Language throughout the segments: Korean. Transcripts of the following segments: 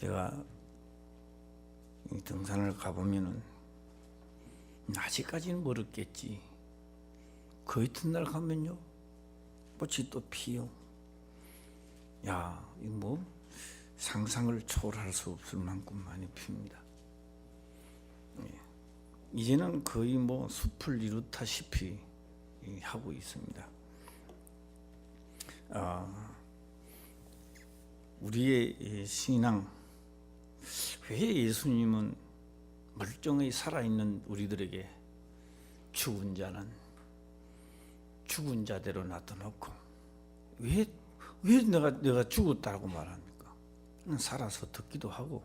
제가 등산을 가보면은 아직까지는 멀었겠지. 그 이튿날 가면요, 꽃이 또 피요. 야, 이 뭐 상상을 초월할 수 없을 만큼 많이 핍니다. 이제는 거의 뭐 숲을 이루다시피 하고 있습니다. 우리의 신앙, 왜 예수님은 멀쩡히 살아있는 우리들에게 죽은 자는 죽은 자대로 놔둬놓고 왜 내가 죽었다고 말합니까? 살아서 듣기도 하고,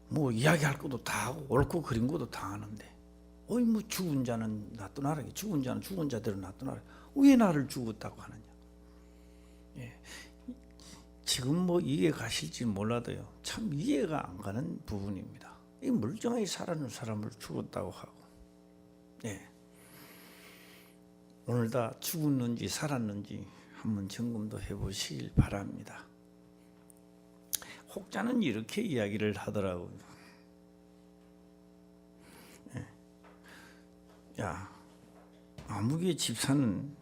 뭐 이야기할 것도 다 하고 옳고 그린 것도 다 하는데, 뭐 죽은 자는 놔둬놔라, 죽은 자는 죽은 자대로 놔둬놔라, 왜 나를 죽었다고 하느냐? 지금 뭐 이해 가실지 몰라도요, 참 이해가 안 가는 부분입니다. 이 멀쩡하게 살아는 사람을 죽었다고 하고, 오늘 다 죽었는지 살았는지 한번 점검도 해보시길 바랍니다. 혹자는 이렇게 이야기를 하더라고요. 야, 아무개 집사는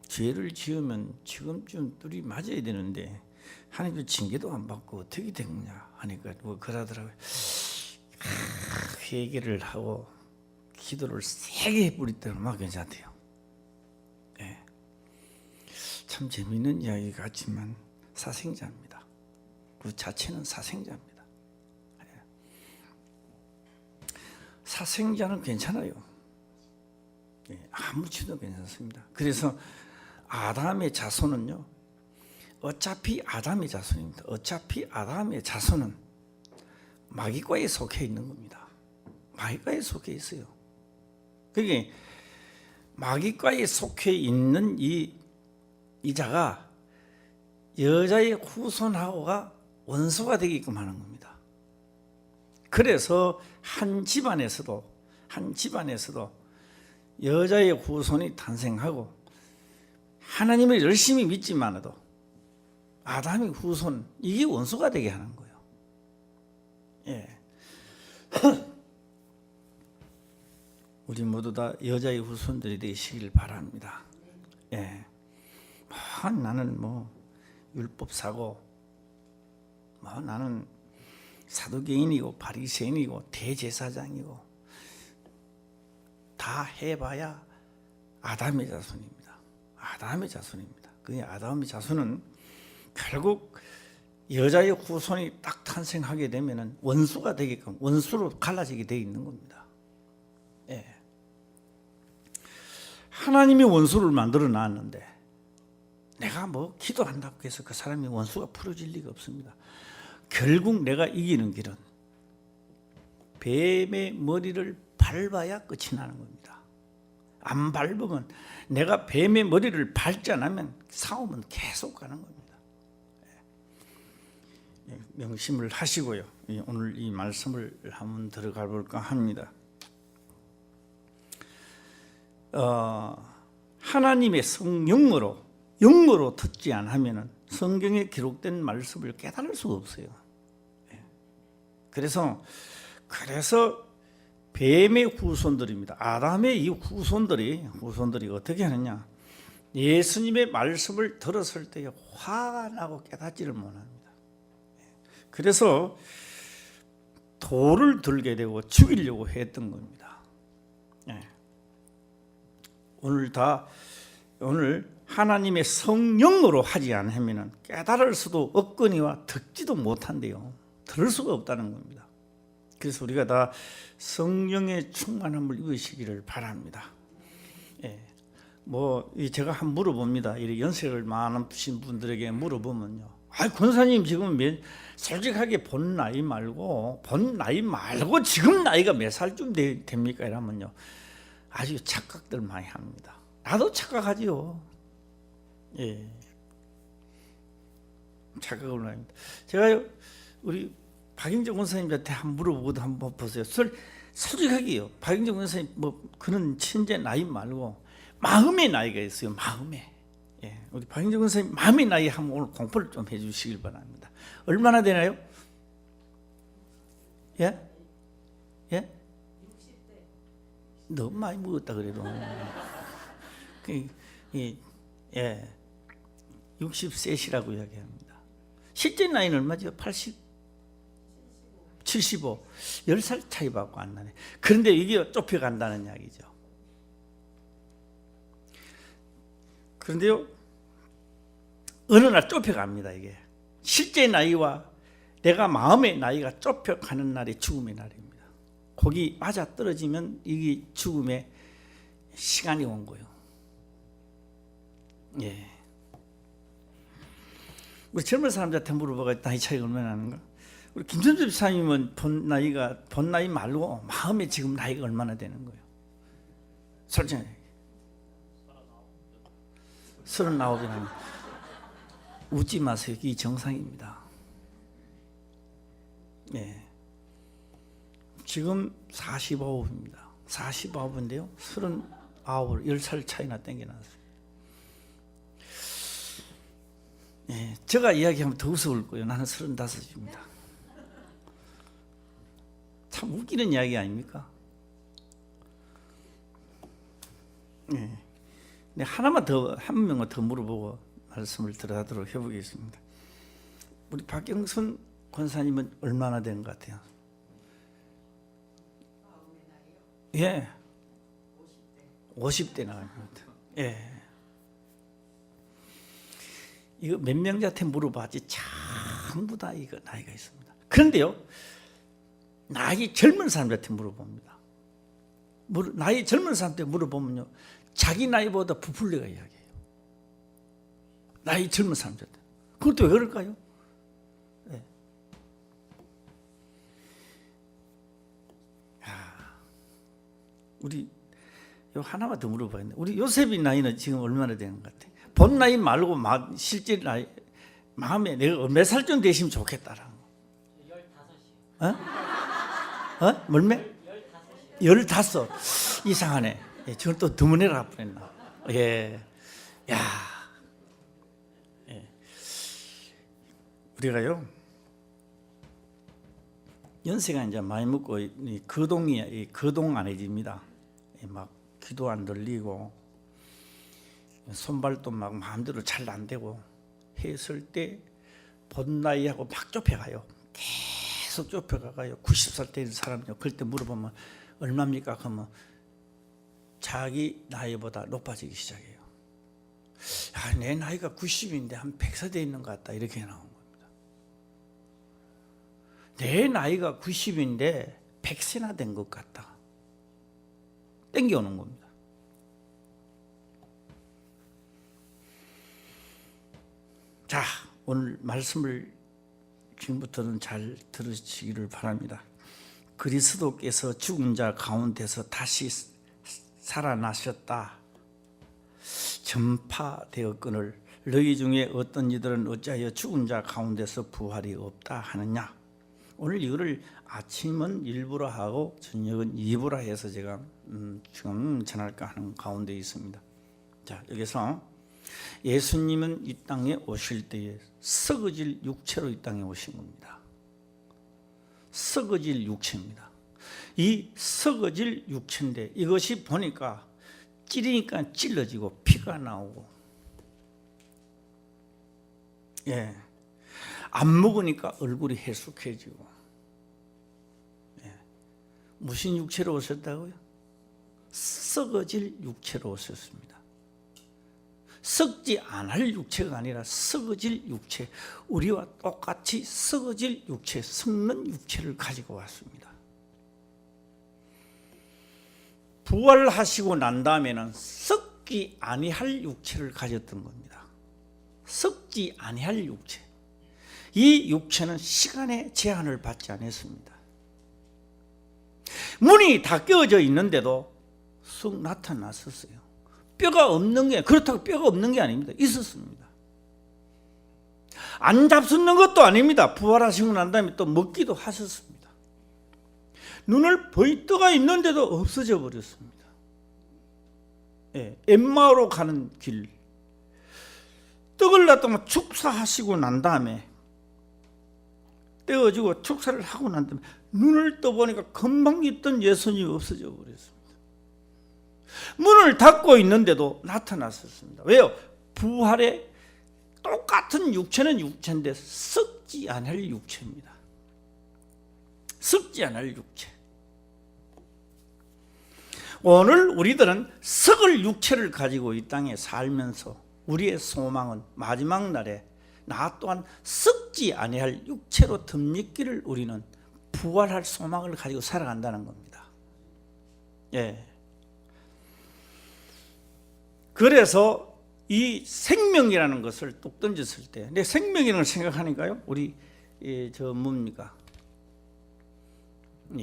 죄를 지으면 지금쯤 뚜리 맞아야 되는데 하나님도 징계도 안 받고 어떻게 되느냐 하니까 뭐 그러더라고요. 회개를 하고 기도를 세게 해버리더라면 막 괜찮대요. 참 재미있는 이야기 같지만 사생자입니다. 그 자체는 사생자입니다. 사생자는 괜찮아요. 아무치도 괜찮습니다. 그래서 아담의 자손은요, 어차피 아담의 자손입니다. 어차피 아담의 자손은 마귀과에 속해 있는 겁니다. 마귀과에 속해 있어요. 그게 마귀과에 속해 있는 이 자가 여자의 후손하고가 원수가 되게끔 하는 겁니다. 그래서 한 집안에서도 여자의 후손이 탄생하고, 하나님을 열심히 믿지만도 아담의 후손, 이게 원수가 되게 하는 거예요. 우리 모두 다 여자의 후손들이 되시길 바랍니다. 나는 뭐 율법 사고, 나는 사두개인이고 바리새인이고 대제사장이고 다 해봐야 아담의 자손입니다. 아담의 자손입니다. 그 아담의 자손은 결국 여자의 후손이 딱 탄생하게 되면은 원수가 되게끔, 원수로 갈라지게 되어 있는 겁니다. 하나님이 원수를 만들어 놨는데 내가 뭐 기도한다고 해서 그 사람이 원수가 풀어질 리가 없습니다. 결국 내가 이기는 길은 뱀의 머리를 밟아야 끝이 나는 겁니다. 안 밟으면, 내가 뱀의 머리를 밟지 않으면 싸움은 계속 가는 겁니다. 명심을 하시고요, 오늘 이 말씀을 한번 들어가 볼까 합니다. 하나님의 성령으로, 영으로 듣지 않으면 성경에 기록된 말씀을 깨달을 수가 없어요. 그래서 뱀의 후손들입니다. 아담의 이 후손들이 어떻게 하느냐? 예수님의 말씀을 들었을 때 화가 나고 깨닫지를 못합니다. 그래서 돌을 들게 되고 죽이려고 했던 겁니다. 오늘 하나님의 성령으로 하지 않으면 깨달을 수도 없거니와 듣지도 못한대요. 들을 수가 없다는 겁니다. 그래서 우리가 다 성령의 충만함을 입으시기를 바랍니다. 뭐 제가 한번 물어봅니다. 이 연세를 많으신 분들에게 물어보면요, 권사님 지금 솔직하게 본 나이 말고 지금 나이가 몇 살쯤 됩니까? 이러면요, 아주 착각들 많이 합니다. 나도 착각하지요. 착각을 많이 합니다. 제가 우리 박영정 권사님한테 한번 물어보고도 한번 보세요. 솔직하게요, 박영정 권사님 뭐 그런 천재 나이 말고 마음의 나이가 있어요. 예, 우리 박영정 선생님 마음의 나이 한번 오늘 공부를 좀 해주시길 바랍니다. 얼마나 되나요? 예? 예? 60대. 너무 많이 먹었다 그래도. 예, 60세시라고 이야기합니다. 실제 나이는 얼마죠? 80? 75. 10살 차이밖에 안 나네. 그런데 이게 좁혀간다는 이야기죠. 그런데요, 어느 날 좁혀갑니다. 이게 실제 나이와 내가 마음의 나이가 좁혀가는 날이 죽음의 날입니다. 거기 맞아 떨어지면 이게 죽음의 시간이 온 거예요. 예. 우리 젊은 사람들한테 물어보가 나이 차이가 얼마나 나는가? 우리 김선주 집사님은 본 나이 말고 마음에 지금 나이가 얼마나 되는 거예요? 솔직히 39이라면 웃지 마세요. 이게 정상입니다. 예. 지금 45입니다. 49인데요. 39, 10살 차이나 땡겨놨어요. 예, 제가 이야기하면 더 우스울 거예요. 나는 35입니다. 참 웃기는 이야기 아닙니까? 예. 네, 하나만 더, 한 명을 더 물어보고 말씀을 들어가도록 해보겠습니다. 우리 박경선 권사님은 얼마나 된 것 같아요? 예, 50대 나갑니다. 예. 이거 몇 명한테 물어봐지 전부 다 이거 나이가 있습니다. 그런데요, 나이 젊은 사람한테 물어봅니다. 나이 젊은 사람한테 물어보면요, 자기 나이보다 부풀려가 이야기해요. 나이 젊은 사람한테. 그것도 왜 그럴까요? 네. 우리 요 하나만 더 물어봐야겠네. 우리 요셉의 나이는 지금 얼마나 되는 것 같아? 본 나이 말고 실제 나이, 마음에 내가 몇 살쯤 되시면 좋겠다라는 거. 15이요. 어? 멀매? 15. 이상하네. 예, 저걸 또 드문해라 그랬나. 예. 야. 예. 우리가요, 연세가 이제 많이 먹고 거동 안 해집니다. 막 귀도 안 들리고 손발도 막 마음대로 잘 안 되고 했을 때 본 나이하고 막 좁혀가요. 계속 좁혀가요. 90살 된 사람이요. 그럴 때 물어보면 얼마입니까? 그러면 자기 나이보다 높아지기 시작해요. 야, 내 나이가 90인데 한 100세 돼 있는 것 같다. 이렇게 나온 겁니다. 내 나이가 90인데 100세나 된 것 같다. 땡겨오는 겁니다. 자, 오늘 말씀을 지금부터는 잘 들으시기를 바랍니다. 그리스도께서 죽은 자 가운데서 다시 살아나셨다 전파되었거늘 너희 중에 어떤 이들은 어찌하여 죽은 자 가운데서 부활이 없다 하느냐. 오늘 이거를 아침은 일부러 하고 저녁은 2부라 해서 제가 지금 전할까 하는 가운데 있습니다. 자, 여기서 예수님은 이 땅에 오실 때에 썩어질 육체로 이 땅에 오신 겁니다. 썩어질 육체입니다. 이 썩어질 육체인데 이것이 보니까 찌르니까 찔러지고 피가 나오고, 예, 안 먹으니까 얼굴이 해숙해지고, 예, 무슨 육체로 오셨다고요? 썩어질 육체로 오셨습니다. 썩지 않을 육체가 아니라 썩어질 육체, 우리와 똑같이 썩어질 육체, 썩는 육체를 가지고 왔습니다. 부활하시고 난 다음에는 썩지 아니할 육체를 가졌던 겁니다. 썩지 아니할 육체. 이 육체는 시간의 제한을 받지 않았습니다. 문이 다 깨어져 있는데도 쑥 나타났었어요. 뼈가 없는 게, 그렇다고 뼈가 없는 게 아닙니다. 있었습니다. 안 잡수는 것도 아닙니다. 부활하시고 난 다음에 또 먹기도 하셨습니다. 눈을 거의 떠가 있는데도 없어져 버렸습니다. 예, 엠마오로 가는 길, 떡을 갖다가 축사하시고 난 다음에 떼어지고 축사를 하고 난 다음에 눈을 떠보니까 금방 있던 예수님이 없어져 버렸습니다. 문을 닫고 있는데도 나타났었습니다. 왜요? 부활의 똑같은 육체는 육체인데 썩지 않을 육체입니다. 썩지 않을 육체. 오늘 우리들은 썩을 육체를 가지고 이 땅에 살면서 우리의 소망은 마지막 날에 나 또한 썩지 아니할 육체로 덧입기를 우리는 부활할 소망을 가지고 살아간다는 겁니다. 예. 그래서 이 생명이라는 것을 뚝 던졌을 때, 내 생명이라는 걸 생각하니까요, 우리 뭡니까?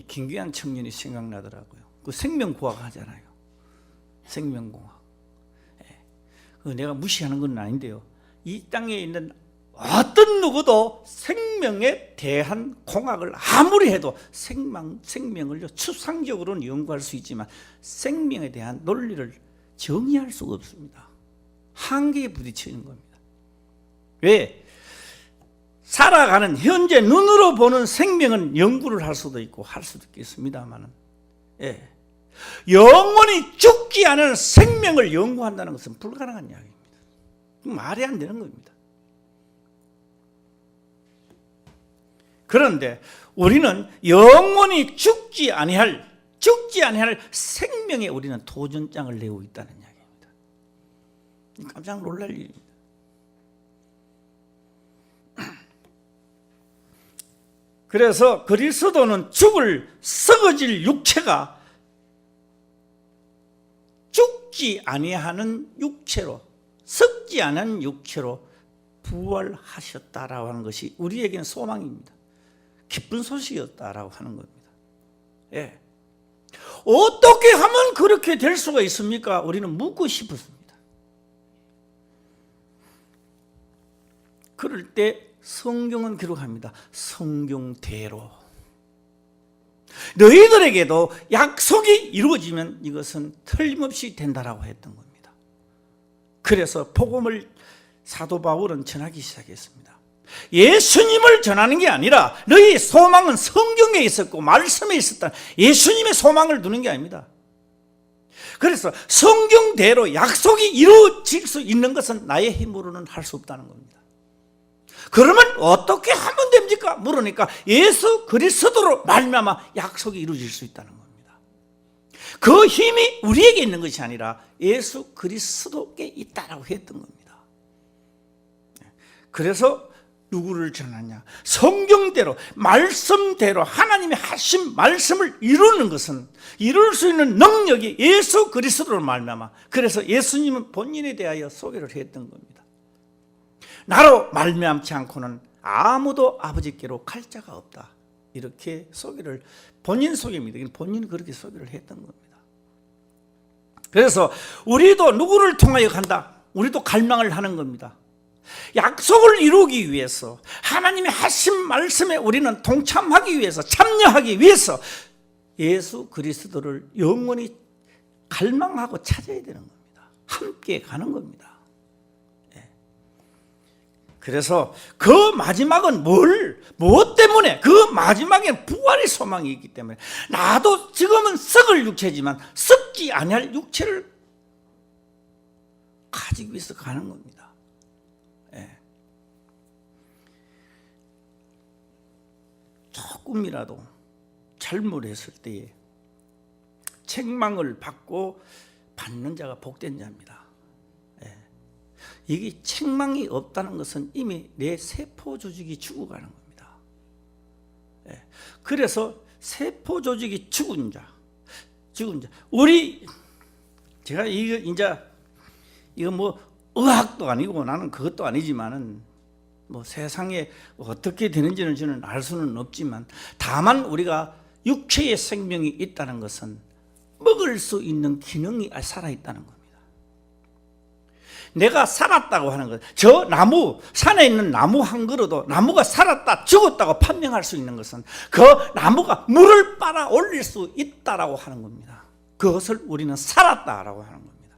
김기한 청년이 생각나더라고요. 그 생명공학 하잖아요. 생명공학. 예. 내가 무시하는 건 아닌데요. 이 땅에 있는 어떤 누구도 생명에 대한 공학을 아무리 해도 생명을 추상적으로는 연구할 수 있지만 생명에 대한 논리를 정의할 수가 없습니다. 한계에 부딪히는 겁니다. 왜? 살아가는 현재 눈으로 보는 생명은 연구를 할 수도 있고 할 수도 있겠습니다만, 예. 영원히 죽지 않은 생명을 연구한다는 것은 불가능한 이야기입니다. 말이 안 되는 겁니다. 그런데 우리는 영원히 죽지 아니할 생명에 우리는 도전장을 내고 있다는 이야기입니다. 깜짝 놀랄 일입니다. 그래서 그리스도는 썩어질 육체가 죽지 아니하는 육체로, 썩지 않은 육체로 부활하셨다라고 하는 것이 우리에게는 소망입니다. 기쁜 소식이었다라고 하는 겁니다. 예. 어떻게 하면 그렇게 될 수가 있습니까? 우리는 묻고 싶었습니다. 그럴 때 성경은 기록합니다. 성경대로 너희들에게도 약속이 이루어지면 이것은 틀림없이 된다라고 했던 겁니다. 그래서 복음을 사도 바울은 전하기 시작했습니다. 예수님을 전하는 게 아니라 너희 소망은 성경에 있었고 말씀에 있었다. 예수님의 소망을 두는 게 아닙니다. 그래서 성경대로 약속이 이루어질 수 있는 것은 나의 힘으로는 할 수 없다는 겁니다. 그러면 어떻게 하면 됩니까? 물으니까 예수 그리스도로 말미암아 약속이 이루어질 수 있다는 겁니다. 그 힘이 우리에게 있는 것이 아니라 예수 그리스도께 있다라고 했던 겁니다. 그래서 누구를 전하냐? 성경대로 말씀대로 하나님이 하신 말씀을 이루는 것은 이룰 수 있는 능력이 예수 그리스도로 말미암아. 그래서 예수님은 본인에 대하여 소개를 했던 겁니다. 나로 말미암지 않고는 아무도 아버지께로 갈 자가 없다. 이렇게 소개를, 본인 소개입니다. 본인이 그렇게 소개를 했던 겁니다. 그래서 우리도 누구를 통하여 간다? 우리도 갈망을 하는 겁니다. 약속을 이루기 위해서, 하나님이 하신 말씀에 우리는 동참하기 위해서, 참여하기 위해서 예수 그리스도를 영원히 갈망하고 찾아야 되는 겁니다. 함께 가는 겁니다. 그래서 그 마지막은 무엇 때문에? 그 마지막엔 부활의 소망이 있기 때문에 나도 지금은 썩을 육체지만 썩지 아니할 육체를 가지기 위해서 가는 겁니다. 예. 조금이라도 잘못했을 때에 책망을 받고 받는 자가 복된 자입니다. 이게 책망이 없다는 것은 이미 내 세포 조직이 죽어가는 겁니다. 그래서 세포 조직이 죽은 자, 제가 이거 뭐 의학도 아니고 나는 그것도 아니지만은 뭐 세상에 어떻게 되는지는 저는 알 수는 없지만 다만 우리가 육체의 생명이 있다는 것은 먹을 수 있는 기능이 살아있다는 겁니다. 내가 살았다고 하는 것, 저 나무, 산에 있는 나무 한 그루도 나무가 살았다, 죽었다고 판명할 수 있는 것은 그 나무가 물을 빨아 올릴 수 있다라고 하는 겁니다. 그것을 우리는 살았다라고 하는 겁니다.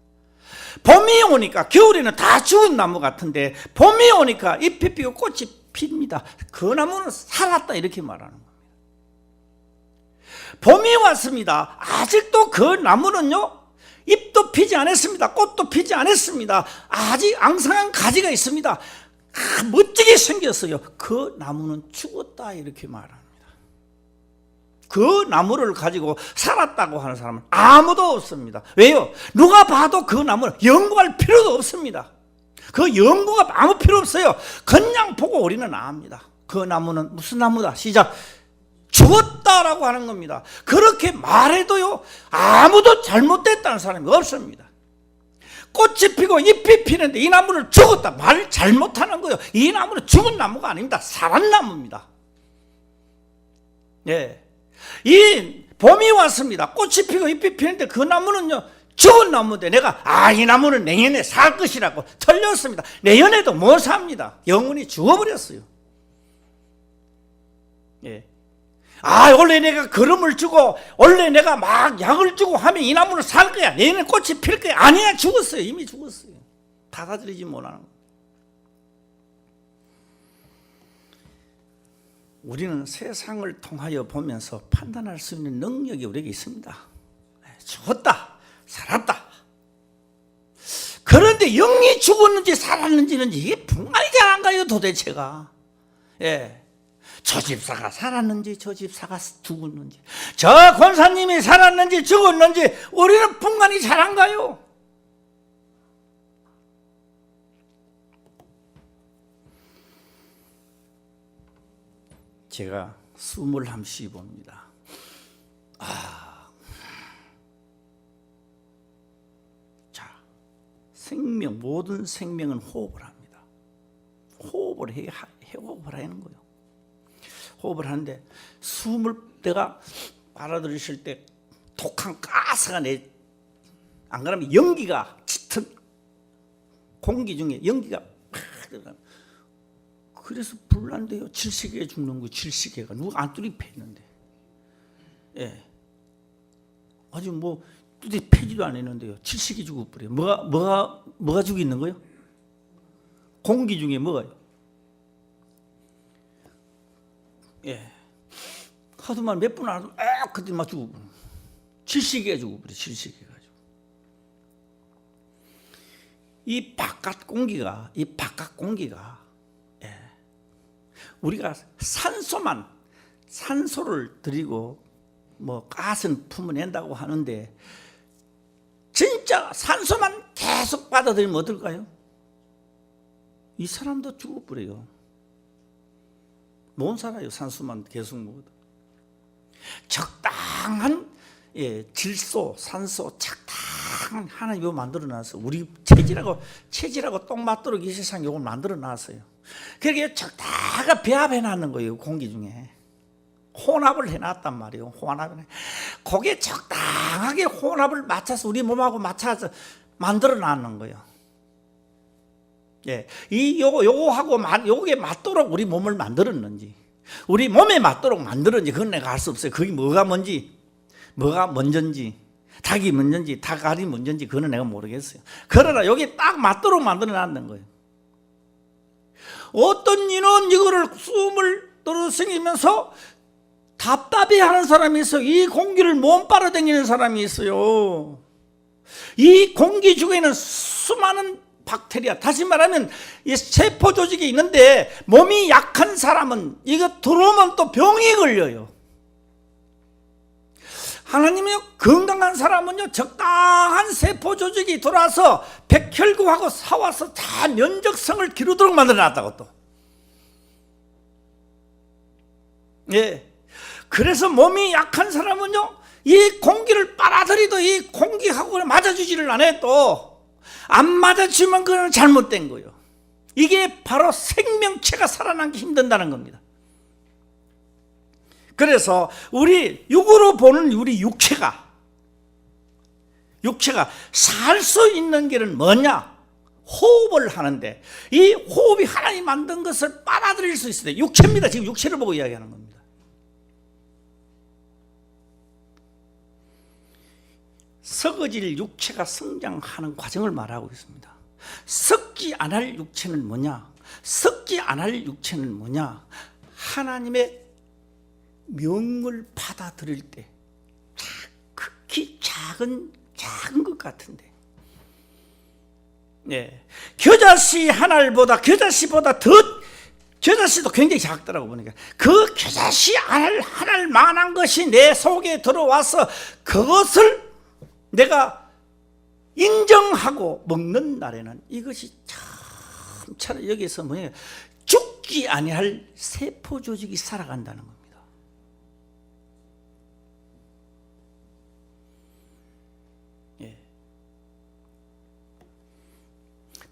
봄이 오니까, 겨울에는 다 죽은 나무 같은데 봄이 오니까 잎이 피고 꽃이 핍니다. 그 나무는 살았다 이렇게 말하는 겁니다. 봄이 왔습니다. 아직도 그 나무는요, 잎도 피지 않았습니다. 꽃도 피지 않았습니다. 아직 앙상한 가지가 있습니다. 멋지게 생겼어요. 그 나무는 죽었다 이렇게 말합니다. 그 나무를 가지고 살았다고 하는 사람은 아무도 없습니다. 왜요? 누가 봐도 그 나무는 연구할 필요도 없습니다. 그 연구가 아무 필요 없어요. 그냥 보고 우리는 압니다. 그 나무는 무슨 나무다? 시작. 죽었다라고 하는 겁니다. 그렇게 말해도요, 아무도 잘못됐다는 사람이 없습니다. 꽃이 피고 잎이 피는데 이 나무를 죽었다, 말 잘못하는 거예요. 이 나무는 죽은 나무가 아닙니다. 살은 나무입니다. 예. 이 봄이 왔습니다. 꽃이 피고 잎이 피는데 그 나무는요, 죽은 나무인데 내가 이 나무는 내년에 살 것이라고 틀렸습니다. 내년에도 못 삽니다. 영원히 죽어버렸어요. 예. 원래 내가 거름을 주고 원래 내가 막 약을 주고 하면 이 나무는 살 거야, 내년에 꽃이 필 거야. 아니야, 죽었어요. 이미 죽었어요. 받아들이지 못하는 거예요. 우리는 세상을 통하여 보면서 판단할 수 있는 능력이 우리에게 있습니다. 죽었다, 살았다. 그런데 영이 죽었는지 살았는지는 이게 분간이 잘 안 가요, 도대체가. 예. 저 집사가 살았는지 저 집사가 죽었는지, 저 권사님이 살았는지 죽었는지 우리는 분간이 잘 안 가요. 제가 숨을 한번 쉬봅니다. 자, 생명, 모든 생명은 호흡을 합니다. 호흡을 호흡을 하는 거예요. 호흡을 하는데 숨을 내가 빨아들이실 때 독한 가스가 안 그러면 연기가 짙은 공기 중에 연기가 들어가요. 그래서 불난데요. 질식에 죽는 거, 질식에가 누가 안 뚜리 패는데, 예, 아주 뭐 뚜리 패지도 안 했는데요. 질식이 죽어버려요. 뭐가 죽어 있는 거요? 공기 중에 뭐가요? 예, 하도만 몇 분 안 하도 그때 막 죽어버려. 질식에 죽어버려. 질식해가지고 이 바깥 공기가 우리가 산소를 들이고 뭐 가스는 품어낸다고 하는데 진짜 산소만 계속 받아들이면 어떨까요? 이 사람도 죽어버려요. 못 살아요. 산소만 계속 먹어도. 적당한 질소, 산소 적당한 하나님이 만들어놨어. 우리 체질하고 똥 맞도록 이 세상 이걸 만들어놨어요. 그렇게 적당하게 배합해 놨는 거예요. 공기 중에 혼합을 해놨단 말이에요. 그게 적당하게 혼합을 맞춰서 우리 몸하고 맞춰서 만들어 놨는 거예요. 예, 요거하고 요게 맞도록 우리 몸을 만들었는지, 우리 몸에 맞도록 만들었는지 그건 내가 알 수 없어요. 그게 뭐가 먼저인지, 닭이 먼저인지 닭알이 먼저인지 그거는 내가 모르겠어요. 그러나 여기 딱 맞도록 만들어 놨는 거예요. 어떤 이는 이거를 숨을 떨어뜨리면서 답답해하는 사람이 있어요. 이 공기를 못 빨아당기는 사람이 있어요. 이 공기 중에는 수많은 박테리아, 다시 말하면 이 세포 조직이 있는데 몸이 약한 사람은 이거 들어오면 또 병이 걸려요. 하나님이 건강한 사람은요, 적당한 세포 조직이 돌아서 백혈구하고 사와서 다 면역성을 기르도록 만들어놨다고 또. 예. 그래서 몸이 약한 사람은요, 이 공기를 빨아들이도 이 공기하고 맞아주지를 않아요. 또 안 맞아주면 그건 잘못된 거예요. 이게 바로 생명체가 살아남기 힘든다는 겁니다. 그래서 우리 육으로 보는 우리 육체가 살 수 있는 길은 뭐냐? 호흡을 하는데 이 호흡이 하나님 만든 것을 빨아들일 수 있어요. 육체입니다. 지금 육체를 보고 이야기하는 겁니다. 썩어질 육체가 성장하는 과정을 말하고 있습니다. 썩지 않을 육체는 뭐냐? 썩지 않을 육체는 뭐냐? 하나님의 명을 받아들일 때 극히 작은 것 같은데, 겨자씨 하나보다 겨자씨보다 더, 겨자씨도 굉장히 작더라고 보니까. 그 겨자씨 하나를 만한 것이 내 속에 들어와서 그것을 내가 인정하고 먹는 날에는 이것이 참 여기서 뭐예요? 죽지 아니할 세포 조직이 살아간다는 겁니다.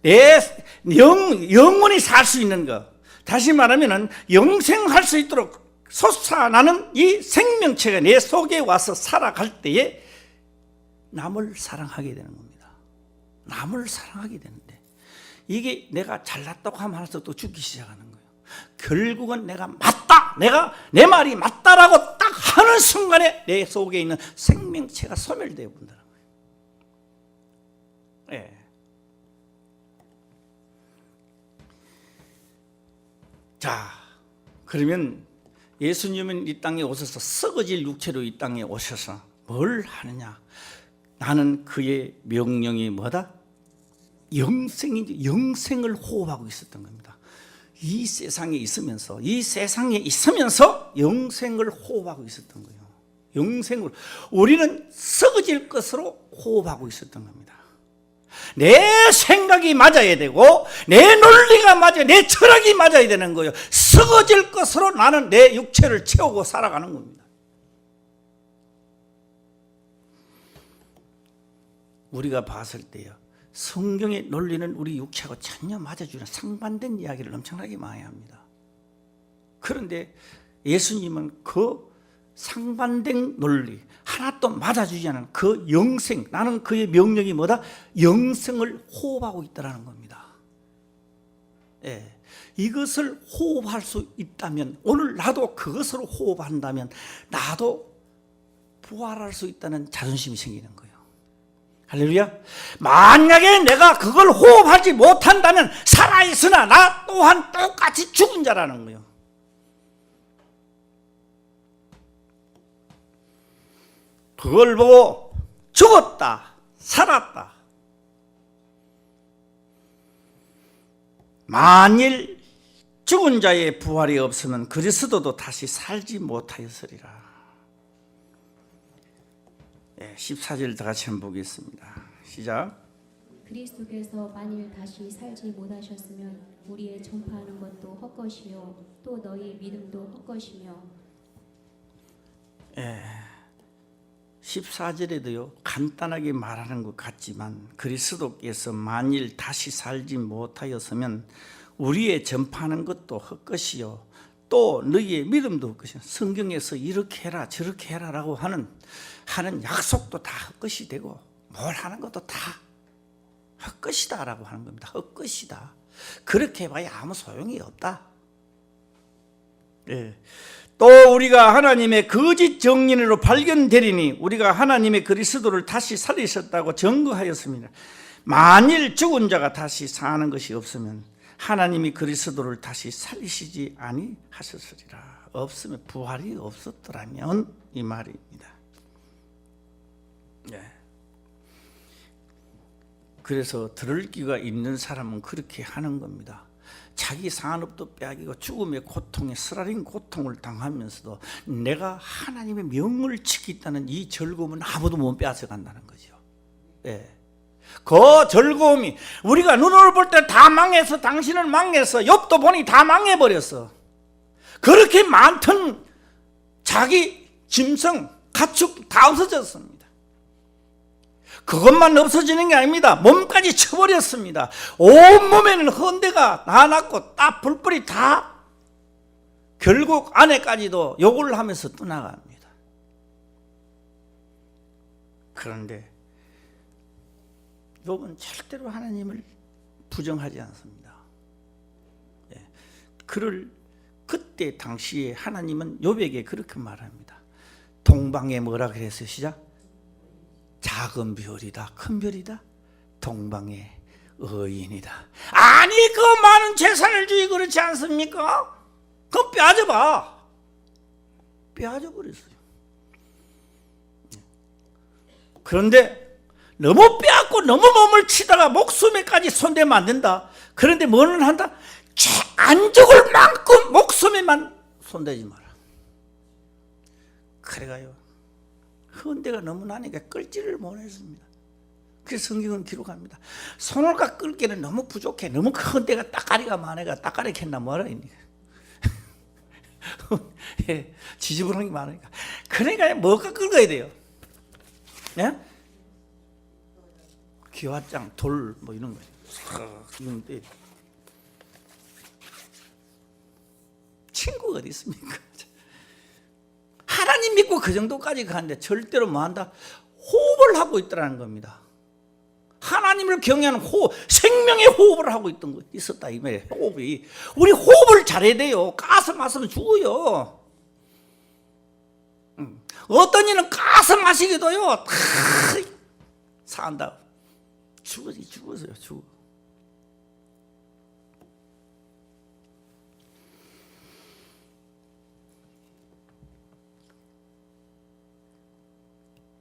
내 영원히 살 수 있는 것, 다시 말하면 영생할 수 있도록 솟아나는 이 생명체가 내 속에 와서 살아갈 때에 남을 사랑하게 되는 겁니다. 남을 사랑하게 되는데, 이게 내가 잘났다고 하면 할수록 또 죽기 시작하는 거예요. 결국은 내가 맞다, 내 말이 맞다라고 딱 하는 순간에 내 속에 있는 생명체가 소멸되어 본다는 거예요. 자, 그러면 예수님은 이 땅에 오셔서 썩어질 육체로 이 땅에 오셔서 뭘 하느냐? 나는 그의 명령이 뭐다? 영생인지, 영생을 호흡하고 있었던 겁니다. 이 세상에 있으면서 영생을 호흡하고 있었던 거예요. 영생을, 우리는 썩어질 것으로 호흡하고 있었던 겁니다. 내 생각이 맞아야 되고, 내 논리가 맞아야, 내 철학이 맞아야 되는 거예요. 썩어질 것으로 나는 내 육체를 채우고 살아가는 겁니다. 우리가 봤을 때요, 성경의 논리는 우리 육체하고 전혀 맞아주는 상반된 이야기를 엄청나게 많이 합니다. 그런데 예수님은 그 상반된 논리, 하나도 맞아주지 않은 그 영생, 나는 그의 명령이 뭐다? 영생을 호흡하고 있다는 겁니다. 이것을 호흡할 수 있다면, 오늘 나도 그것으로 호흡한다면 나도 부활할 수 있다는 자존심이 생기는 거예요. 할렐루야. 만약에 내가 그걸 호흡하지 못한다면 살아있으나 나 또한 똑같이 죽은 자라는 거예요. 그걸 보고 죽었다, 살았다. 만일 죽은 자의 부활이 없으면 그리스도도 다시 살지 못하였으리라. 14절 다 같이 한번 보겠습니다. 시작. 그리스도께서 만일 다시 살지 못하셨으면 우리의 전파하는 것도 헛것이요 또 너희 믿음도 헛것이며. 14절에도요 간단하게 말하는 것 같지만, 그리스도께서 만일 다시 살지 못하였으면 우리의 전파하는 것도 헛것이요 또 너희의 믿음도 헛것이요. 성경에서 이렇게 해라 저렇게 해라라고 하는 약속도 다 헛것이 되고, 뭘 하는 것도 다 헛것이다라고 하는 겁니다. 헛것이다. 그렇게 해봐야 아무 소용이 없다. 또 우리가 하나님의 거짓 정인으로 발견되리니 우리가 하나님의 그리스도를 다시 살리셨다고 증거하였습니다. 만일 죽은 자가 다시 사는 것이 없으면 하나님이 그리스도를 다시 살리시지 아니하셨으리라. 없으면, 부활이 없었더라면 이 말입니다. 그래서 들을 귀가 있는 사람은 그렇게 하는 겁니다. 자기 산업도 빼앗기고 죽음의 고통에 쓰라린 고통을 당하면서도 내가 하나님의 명을 지키겠다는 이 즐거움은 아무도 못 빼앗아간다는 거죠. 그 즐거움이, 우리가 눈으로 볼 때 다 망해서, 당신은 망해서, 욥도 보니 다 망해버렸어. 그렇게 많던 자기 짐승, 가축 다 없어졌습니다. 그것만 없어지는 게 아닙니다. 몸까지 쳐버렸습니다. 온몸에는 헌데가 나났고 딱 불불이 다 결국 아내까지도 욕을 하면서 떠나갑니다. 그런데 욥은 절대로 하나님을 부정하지 않습니다. 그때 당시에 하나님은 욥에게 그렇게 말합니다. 동방에 뭐라 그랬어요? 시작. 작은 별이다, 큰 별이다? 동방의 의인이다. 아니 그 많은 재산을 주기 그렇지 않습니까? 그거 빼앗아봐. 빼앗아버렸어요. 그런데 너무 빼앗고 너무 몸을 치다가 목숨에까지 손대면 안 된다. 그런데 뭐는 한다? 안 죽을 만큼 목숨에만 손대지 마라. 그래가요 헌대가 너무 나니까 끌지를 못했습니다. 그래서 성경은 기록합니다. 손을가 끌기는 너무 부족해. 너무 큰 데가 따까리가 많아가 따까리 캔나 뭐라 이니까. 예, 지지부렁이 많으니까. 그러니까 뭐가 끌어야 돼요? 예? 기와장, 돌 뭐 이런 거죠. 이런데 친구가 어디 있습니까? 하나님 믿고 그 정도까지 가는데 절대로 뭐한다? 호흡을 하고 있더라는 겁니다. 하나님을 경외하는 호흡, 생명의 호흡을 하고 있었다 이 말이에요. 호흡이. 우리 호흡을 잘해야 돼요. 가스 마시면 죽어요. 어떤 이는 가스 마시기도요 산다. 죽었어요. 죽어.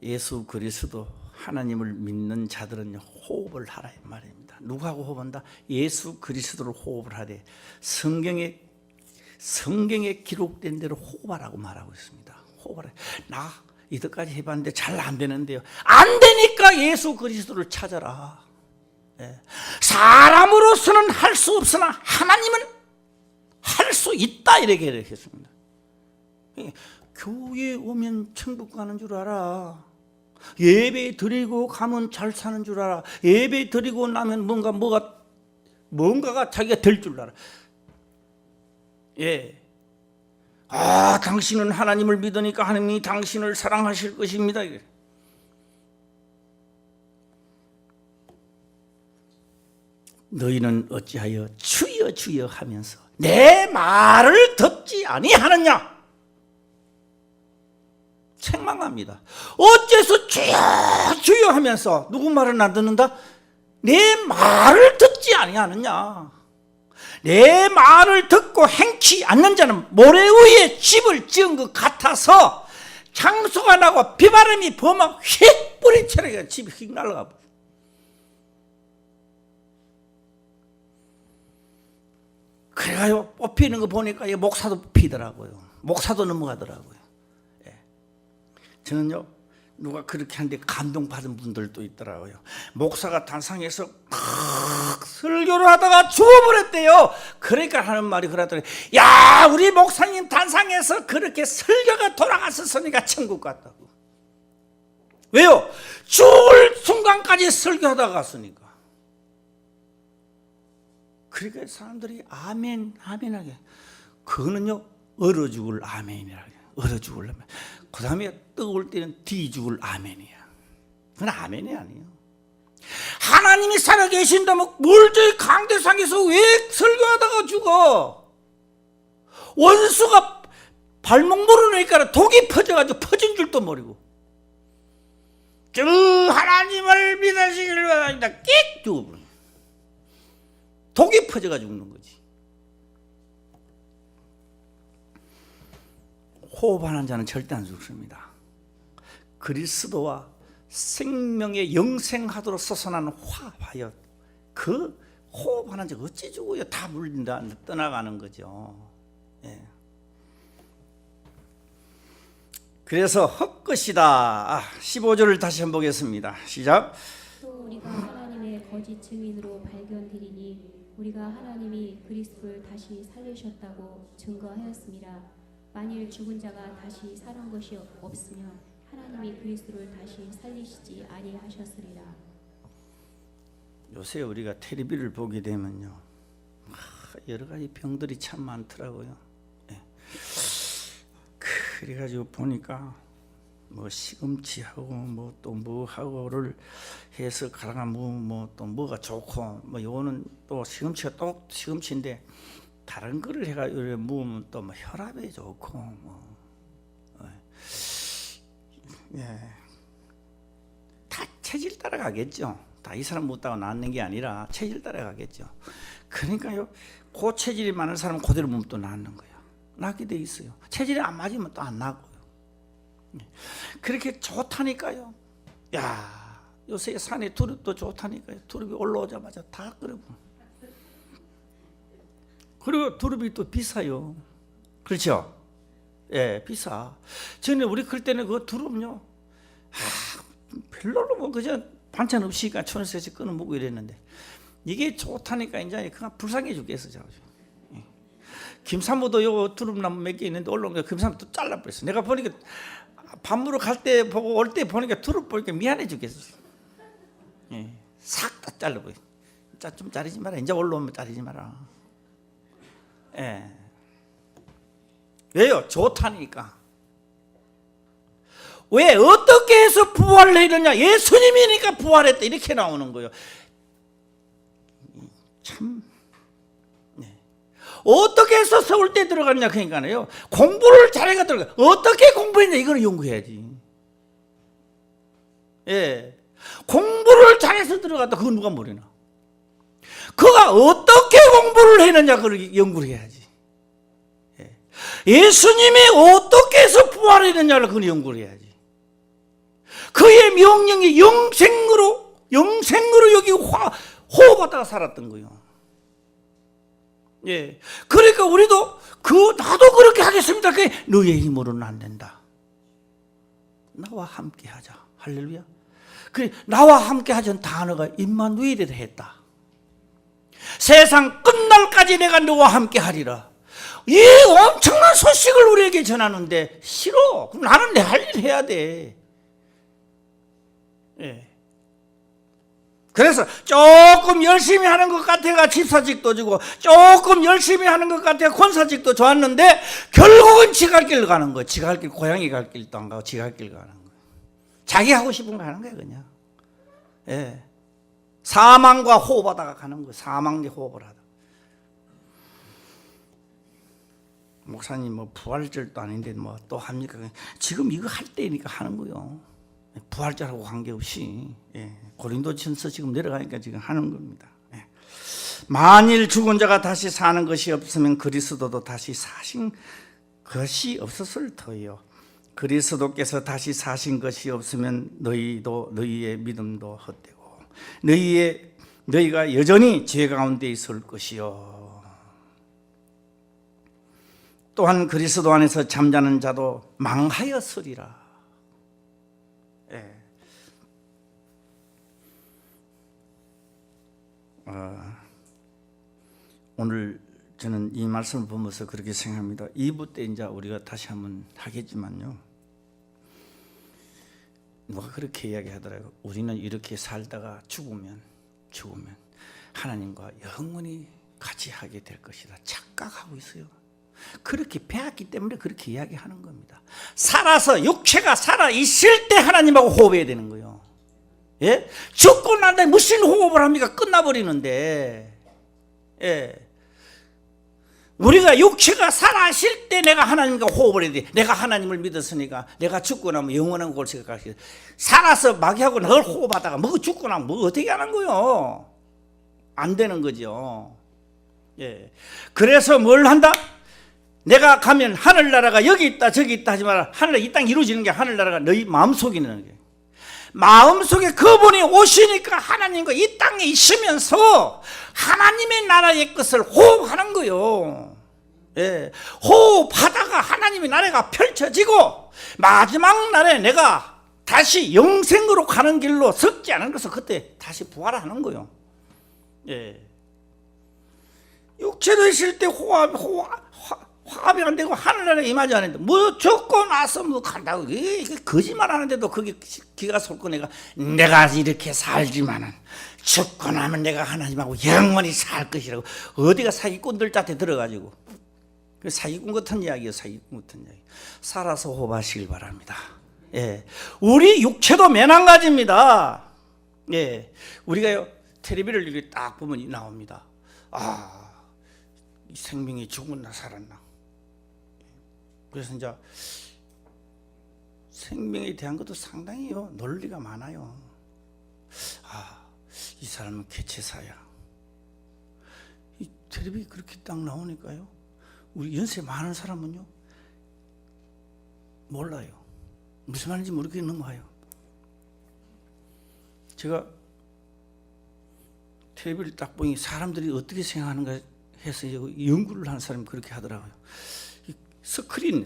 예수 그리스도 하나님을 믿는 자들은 호흡을 하라 이 말입니다. 누구하고 호흡한다? 예수 그리스도를 호흡을 하래. 성경에 기록된 대로 호흡하라고 말하고 있습니다. 호흡하라. 나 이때까지 해봤는데 잘 안 되는데요. 안 되니까 예수 그리스도를 찾아라. 예. 사람으로서는 할 수 없으나 하나님은 할 수 있다 이렇게 했습니다. 교회에 오면 천국 가는 줄 알아. 예배 드리고 가면 잘 사는 줄 알아. 예배 드리고 나면 뭔가가 자기가 될 줄 알아. 예. 아, 당신은 하나님을 믿으니까 하나님이 당신을 사랑하실 것입니다. 너희는 어찌하여 주여 주여 하면서 내 말을 듣지 아니하느냐? 책망합니다. 어째서 주여 주여 하면서 누구 말은 안 듣는다? 내 말을 듣지 아니하느냐? 내 말을 듣고 행치 않는 자는 모래 위에 집을 지은 것 같아서 창수가 나고 비바람이 범하고 휙 뿌리쳐내가 집이 휙 날아가. 그래가요 뽑히는 거 보니까 목사도 뽑히더라고요. 목사도 넘어가더라고요. 예. 저는요 누가 그렇게 하는데 감동받은 분들도 있더라고요. 목사가 단상에서 설교를 하다가 죽어버렸대요. 그러니까 하는 말이 그러더라고요. 야, 우리 목사님 단상에서 그렇게 설교가 돌아갔었으니까 천국 갔다고. 왜요? 죽을 순간까지 설교하다가 갔으니까. 그러니까 사람들이 아멘 아멘하게. 그거는요 얼어 죽을 아멘이라고 해요. 얼어 죽을 아멘. 그 다음에 뜨거울 때는 뒤 죽을 아멘이야. 그건 아멘이 아니에요. 하나님이 살아계신다면 뭘 저희 강대상에서 왜 설교하다가 죽어? 원수가 발목 물어놓으니까 독이 퍼져가지고 퍼진 줄도 모르고 저 하나님을 믿으시길 바랍니다. 끽 죽어버려. 독이 퍼져가지고 죽는 거지. 호흡하는 자는 절대 안 죽습니다. 그리스도와 생명의 영생하도록 솟아나는 화하여 그 호흡하는 자 어찌 죽어요? 다 물린다 떠나가는 거죠. 예. 그래서 헛것이다. 15절을 다시 한번 보겠습니다. 시작. 또 우리가 하나님의 거짓 증인으로 발견되리니 우리가 하나님이 그리스도를 다시 살리셨다고 증거하였습니다. 만일 죽은 자가 다시 사는 것이 없으면 하나님이 그리스도를 다시 살리시지 아니하셨으리라. 요새 우리가 텔레비를 보게 되면요 여러 가지 병들이 참 많더라고요. 네. 그래가지고 보니까 뭐 시금치하고 뭐 또 뭐하고를 해서 가라가 뭐 또 뭐가 좋고 뭐 요거는 또 시금치가 또 시금치인데 다른 거를 해가 요래 먹으면 또 뭐 혈압에 좋고 뭐 예. 다 체질 따라가겠죠. 다 이 사람 못다고 낳는 게 아니라 체질 따라가겠죠. 그러니까요, 그 체질이 많은 사람은 그대로 몸 또 낳는 거예요. 낳게 돼 있어요. 체질이 안 맞으면 또 안 낳고요. 그렇게 좋다니까요. 야, 요새 산에 두릅도 좋다니까요. 두릅이 올라오자마자 다 끓여고. 그리고 두릅이 또 비싸요. 그렇죠? 예, 비싸. 전에 우리 클 때는 그 두릅요, 별로로 뭐 그저 반찬 없이니까 1,000원씩 끊어 먹고 이랬는데, 이게 좋다니까 이제 그냥 불쌍해 죽겠어. 예. 김사모도 요 두릅나무 몇 개 있는데 올라온 게 김사모 또 잘라버렸어. 내가 보니까 밥 먹으러 갈 때 보고 올 때 보니까 두릅 보니까 미안해 죽겠어. 예. 싹 다 잘라버려. 좀 자르지 마라. 이제 올라오면 자르지 마라. 예. 왜요? 좋다니까. 왜? 어떻게 해서 부활을 했느냐? 예수님이니까 부활했다. 이렇게 나오는 거예요. 참. 네. 어떻게 해서 서울대 들어갔냐? 그러니까요, 공부를 잘해가 들어가. 어떻게 공부했냐? 이걸 연구해야지. 예. 공부를 잘해서 들어갔다. 그건 누가 모르나? 그가 어떻게 공부를 했느냐? 그걸 연구를 해야지. 예. 예수님이 어떻게 해서 부활했느냐를 그걸 연구를 해야지. 그의 명령이 영생으로 여기 호흡하다가 살았던 거예요. 예. 그러니까 우리도 나도 그렇게 하겠습니다. 그게 너의 힘으로는 안 된다. 나와 함께 하자. 할렐루야. 그래, 나와 함께 하자는 단어가 임마누엘이라 했다. 세상 끝날까지 내가 너와 함께 하리라. 이 엄청난 소식을 우리에게 전하는데 싫어. 그럼 나는 내 할 일 해야 돼. 예. 그래서 조금 열심히 하는 것 같아가 집사직도 주고, 조금 열심히 하는 것 같아가 권사직도 좋았는데, 결국은 지가 할 길로 가는 거예요. 지가 할 길, 고양이 갈 길도 안 가고 지가 할 길 가는 거예요. 자기 하고 싶은 거 하는 거예요, 그냥. 예. 사망과 호흡하다가 가는 거예요. 사망과 호흡을 하다. 목사님 뭐 부활절도 아닌데 뭐 또 합니까? 지금 이거 할 때니까 하는 거예요. 부활절하고 관계없이. 예. 고린도전서 지금 내려가니까 지금 하는 겁니다. 예. 만일 죽은 자가 다시 사는 것이 없으면 그리스도도 다시 사신 것이 없었을 터요. 그리스도께서 다시 사신 것이 없으면 너희의 믿음도 헛되고 너희가 여전히 죄 가운데 있을 것이요. 또한 그리스도 안에서 잠자는 자도 망하였으리라. 예. 오늘 저는 이 말씀을 보면서 그렇게 생각합니다. 2부 때 이제 우리가 다시 한번 하겠지만요, 누가 그렇게 이야기하더라고요. 우리는 이렇게 살다가 죽으면 하나님과 영원히 같이 하게 될 것이다 착각하고 있어요. 그렇게 배웠기 때문에 그렇게 이야기하는 겁니다. 육체가 살아 있을 때 하나님하고 호흡해야 되는 거예요. 예? 죽고 난 다음에 무슨 호흡을 합니까? 끝나버리는데. 예. 우리가 육체가 살아 있을 때 내가 하나님과 호흡을 해야 돼. 내가 하나님을 믿었으니까 내가 죽고 나면 영원한 곳을 생각하시. 살아서 마귀하고 널 호흡하다가 뭐 죽고 나면 뭐 어떻게 하는 거요? 안 되는 거죠. 예. 그래서 뭘 한다? 내가 가면 하늘나라가 여기 있다 저기 있다 하지 마라. 하늘나라 이 땅 이루어지는 게 하늘나라가 너희 마음속에 있는 게. 마음속에 그분이 오시니까 하나님과 이 땅에 있으면서 하나님의 나라의 것을 호흡하는 거예요. 예. 호흡하다가 하나님의 나라가 펼쳐지고 마지막 날에 내가 다시 영생으로 가는 길로 섰지 않은 것을 그때 다시 부활하는 거예요. 예. 육체도 있을 때 화합이 안 되고 하늘나라에 임하지 않는데 뭐 죽고 나서 뭐 간다고 이게 거짓말 하는데도 그게 기가 솟고 내가 이렇게 살지만은 죽고 나면 내가 하나님하고 영원히 살 것이라고 어디가 사기꾼들 밭에 들어가지고 사기꾼 같은 이야기예요. 사기꾼 같은 이야기. 살아서 호흡하시길 바랍니다. 예, 우리 육체도 매난가지입니다. 예, 우리가요 텔레비를 이렇게 딱 보면 나옵니다. 이 생명이 죽었나 살았나. 그래서 이제 생명에 대한 것도 상당히요 논리가 많아요. 이 사람은 개체사야. 이 텔레비 그렇게 딱 나오니까요, 우리 연세 많은 사람은요 몰라요. 무슨 말인지 모르게 넘어가요. 제가 텔레비를 딱 보니 사람들이 어떻게 생각하는가 해서 연구를 하는 사람이 그렇게 하더라고요. 이 스크린을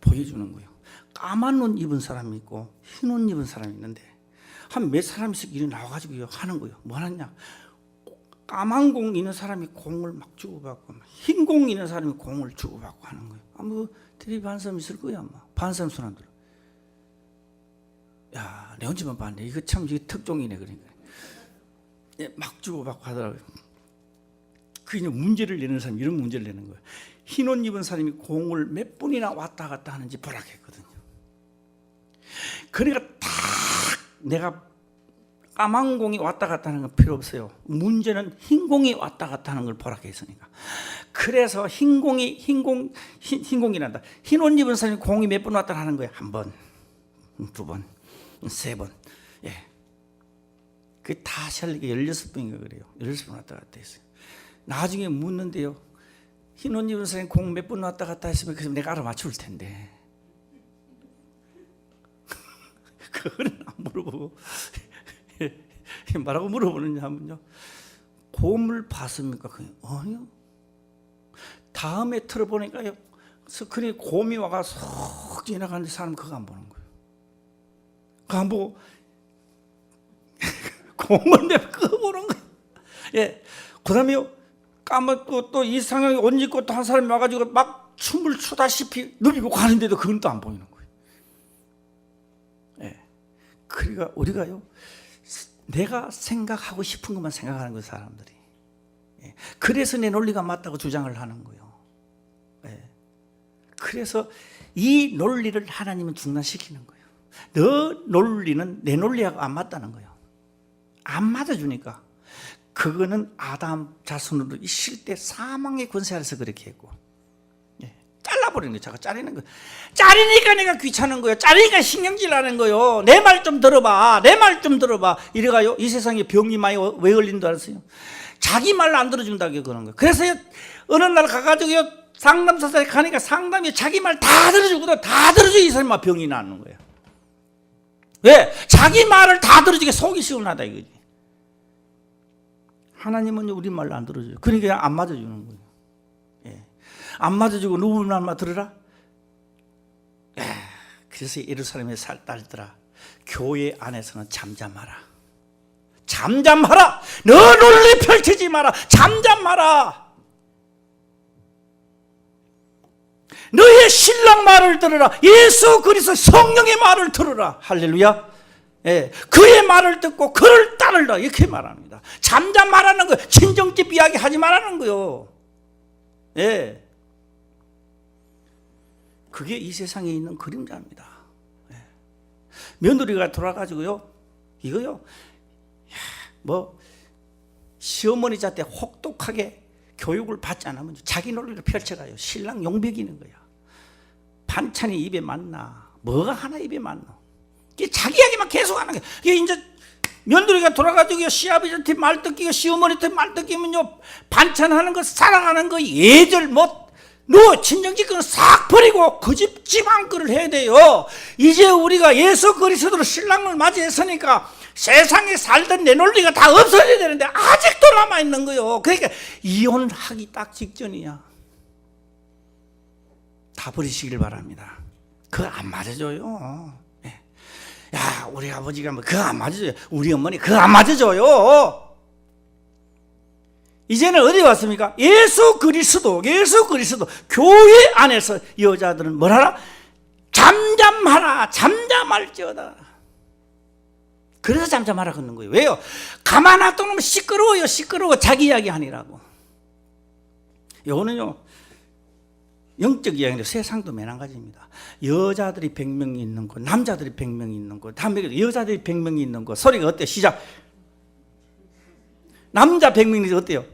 보여주는 거예요. 까만 옷 입은 사람이 있고 흰 옷 입은 사람이 있는데 한 몇 사람씩 이리 나와가지고 하는 거예요. 뭐 하느냐? 까만 공 있는 사람이 공을 막 주고받고, 흰 공 있는 사람이 공을 주고받고 하는 거예요. 아무 텔레비 한 사람 있을 거야 아마. 반 사람들. 야, 내 혼자만 봤네. 이거 참 이게 특종이네. 그러니까 막 주고받고 하더라고요. 그 문제를 내는 사람이 이런 문제를 내는 거예요. 흰 옷 입은 사람이 공을 몇 번이나 왔다 갔다 하는지 보라했거든요. 그러니까 딱 내가 까만 공이 왔다 갔다 하는 건 필요 없어요. 문제는 흰 공이 왔다 갔다 하는 걸 보라했으니까. 그래서 흰 공이란다. 흰 옷 입은 사람이 공이 몇 번 왔다 하는 거예요. 한 번, 두 번, 세 번. 예. 그게 다 샬리게 16번인가 그래요. 16번 왔다 갔다 했어요. 나중에 묻는데요, 흰 옷 입은 사람이 공 몇 번 왔다 갔다 했으면 그럼 내가 알아맞출 텐데 그거는 안 물어보고 뭐라고 물어보느냐 하면요, 곰을 봤습니까? 아니요. 다음에 틀어보니까요, 스크린에 곰이 와가 쏙 지나가는데 사람은 그거 안 보는 거예요. 그거 안 보고 곰을 내가 그거 보는 거예요. 예. 그 다음에요, 까맣고 또 이상하게 옷 입고 또 한 사람이 와가지고 막 춤을 추다시피 누비고 가는데도 그건 또 안 보이는 거예요. 예. 그러니까 우리가요, 내가 생각하고 싶은 것만 생각하는 거예요, 사람들이. 예. 그래서 내 논리가 맞다고 주장을 하는 거예요. 예. 그래서 이 논리를 하나님은 중단시키는 거예요. 너 논리는 내 논리하고 안 맞다는 거예요. 안 맞아주니까. 그거는 아담 자손으로 있을 때 사망의 권세 아래서 그렇게 했고, 예. 잘라버리는 거예요. 자꾸 자르는 거예요. 자르니까 내가 귀찮은 거예요. 자르니까 신경질 나는 거예요. 내 말 좀 들어봐. 내 말 좀 들어봐. 이래가요, 이 세상에 병이 많이 왜 걸린 줄 알았어요? 자기 말 안 들어준다고 그러는 거예요. 그래서 어느 날 가가지고요, 상담사에 가니까 상담이 자기 말 다 들어주거든. 다 들어줘. 이 사람이 병이 나는 거예요. 왜? 자기 말을 다 들어주게 속이 시원하다 이거지. 하나님은 우리 말을 안 들어줘요. 그러니까 안 맞아주는 거예요. 예. 안 맞아주고 누구 말만 들으라? 예. 그래서 예루살렘에 살 딸들아, 교회 안에서는 잠잠하라. 잠잠하라. 너 논리 펼치지 마라. 잠잠하라. 너의 신랑 말을 들으라. 예수 그리스도 성령의 말을 들으라. 할렐루야. 예, 그의 말을 듣고 그를 따르라. 이렇게 말합니다. 잠잠하라는 거예요. 친정집 이야기 하지 말라는 거예요. 예, 그게 이 세상에 있는 그림자입니다. 예. 며느리가 돌아가지고요, 이거요, 뭐 시어머니 자때 혹독하게 교육을 받지 않으면 자기 논리를 펼쳐가요. 신랑 용백이는 거야. 반찬이 입에 맞나? 뭐가 하나 입에 맞나? 자기 이야기만 계속 하는 거예요. 이게 이제 며느리가 돌아가지고 시아버지한테 말 듣기고 시어머니한테 말 듣기면요, 반찬하는 거, 사랑하는 거, 예절 뭐, 너 친정집 거는 싹 버리고 그 집 집안 거를 해야 돼요. 이제 우리가 예수 그리스도로 신랑을 맞이했으니까 세상에 살던 내 논리가 다 없어져야 되는데 아직도 남아있는 거예요. 그러니까 이혼하기 딱 직전이야. 다 버리시길 바랍니다. 그거 안 맞아줘요. 야, 우리 아버지가 뭐 그거 안 맞아줘요. 우리 어머니 그거 안 맞아줘요. 이제는 어디 왔습니까? 예수 그리스도 교회 안에서 여자들은 뭐하라? 잠잠하라. 잠잠할지어다. 그래서 잠잠하라 그러는 거예요. 왜요? 가만 놔두면 시끄러워요. 시끄러워. 자기 이야기 하니라고. 요거는요, 영적 이야기인데 세상도 매한가지입니다. 여자들이 100명이 있는 거, 남자들이 100명이 있는 거, 여자들이 100명이 있는 거. 소리가 어때요? 시작. 남자 100명이 어때요?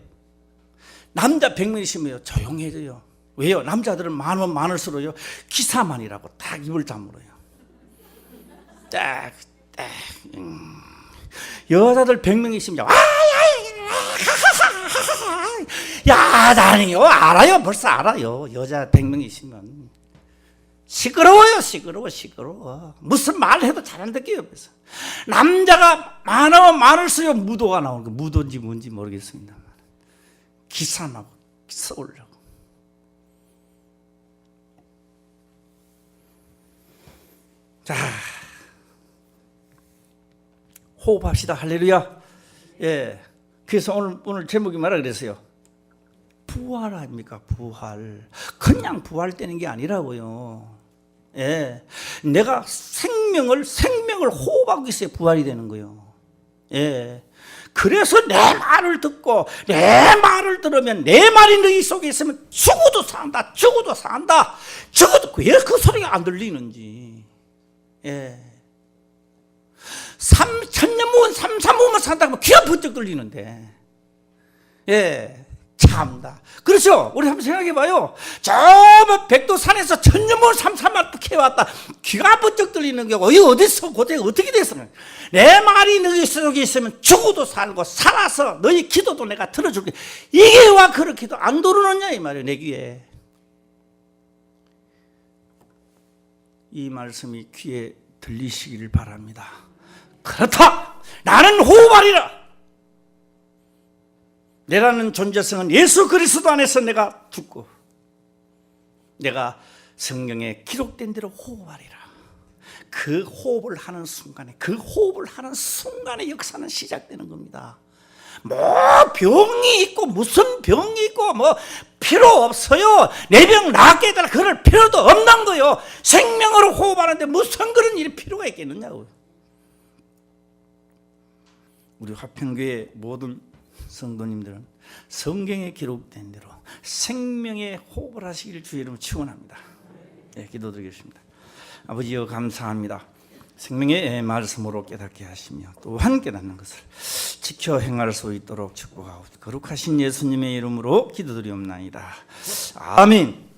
남자 100명이시면 조용해져요. 왜요? 남자들은 많으면 많을수록요, 기사만이라고 딱 입을 다물어요. 딱 여자들 100명 있으면 야단이요. 알아요. 벌써 알아요. 여자 100명 있으면 시끄러워요. 시끄러워. 무슨 말 해도 잘 안 듣게요. 그래서 남자가 많으면 많을수록 무도가 나오는 거. 무도인지 뭔지 모르겠습니다. 기사나고 써오려고. 자, 호흡합시다. 할렐루야. 예. 그래서 오늘 제목이 뭐라 그랬어요? 부활 아닙니까? 부활. 그냥 부활되는 게 아니라고요. 예. 내가 생명을 호흡하고 있어야 부활이 되는 거예요. 예. 그래서 내 말을 듣고 내 말을 들으면 내 말이 너희 속에 있으면 죽어도 산다. 죽어도 왜 그 소리가 안 들리는지. 예. 3,000년 묵은 3,300만 산다고 하면 귀가 번쩍 들리는데. 예. 참다. 그렇죠? 우리 한번 생각해 봐요. 저 백두산에서 1,000년 묵은 3,300만 캐왔다. 귀가 번쩍 들리는 게 어디서 고대가 어떻게 됐어? 내 말이 너희 속에 있으면 죽어도 살고 살아서 너희 기도도 내가 들어줄게. 이게 와 그렇게도 안 들어오느냐 이 말이에요. 내 귀에. 이 말씀이 귀에 들리시기를 바랍니다. 그렇다. 나는 호흡하리라. 내라는 존재성은 예수 그리스도 안에서 내가 죽고 내가 성경에 기록된 대로 호흡하리라. 그 호흡을 하는 순간에 역사는 시작되는 겁니다. 뭐 병이 있고 무슨 병이 있고 뭐 필요 없어요. 내 병 낫게 해달라 그럴 필요도 없는 거요. 생명으로 호흡하는데 무슨 그런 일이 필요가 있겠느냐고. 우리 화평교회 모든 성도님들은 성경에 기록된 대로 생명의 호흡을 하시기를 주의 이름으로 축원합니다. 예, 기도드리겠습니다. 아버지여 감사합니다. 생명의 말씀으로 깨닫게 하시며 또한 깨닫는 것을 지켜 행할 수 있도록 축복하옵소서. 거룩하신 예수님의 이름으로 기도드리옵나이다. 아멘.